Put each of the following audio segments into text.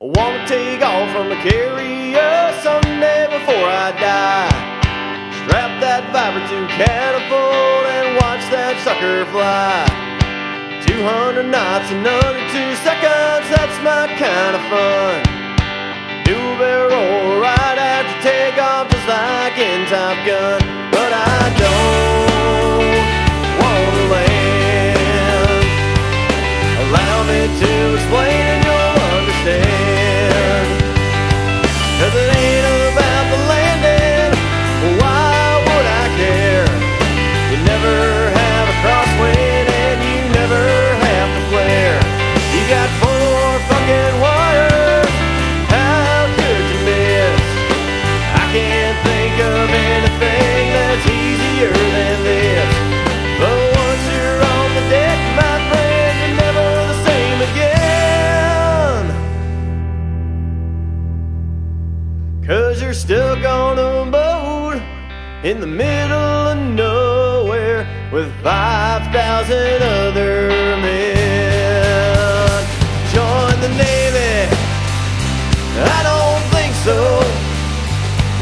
I wanna take off from the carrier someday before I die. Strap that Viper to catapult and watch that sucker fly. 200 knots in under 2 seconds, that's my kind of fun. Do a barrel right after takeoff just like in Top Gun. But I don't wanna land. Allow me to explain and you'll understand. 'Cause it ain't about the landing, why would I care? You never have a crosswind and you never have to flare. You got 4 fucking wires, how could you miss? I can't think of anything that's easier than this. But once you're on the deck, my friend, you're never the same again. 'Cause you're stuck on a boat in the middle of nowhere with 5,000 other men. Join the Navy? I don't think so.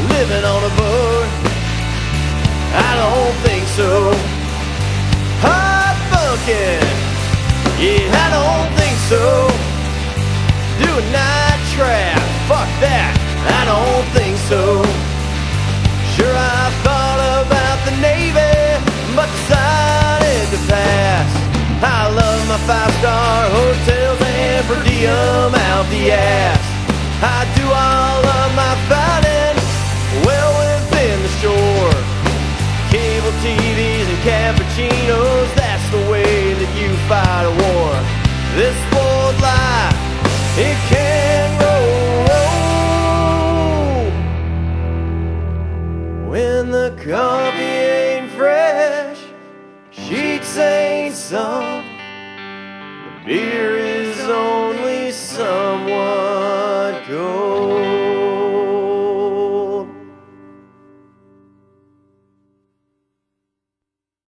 Living on a boat? I don't think so. Hot bunking? Yeah, I don't think so. Do a night trap? Fuck that, I don't think so. Sure, I thought about the Navy, but decided to pass. I love my 5-star hotels and per diem out the ass. I do all of my fighting well within the shore. Cable TVs and cappuccinos, that's the way that you fight a war. This bold life, it can roll when the coffee ain't fresh, sheets ain't soft, the beer is only somewhat cold.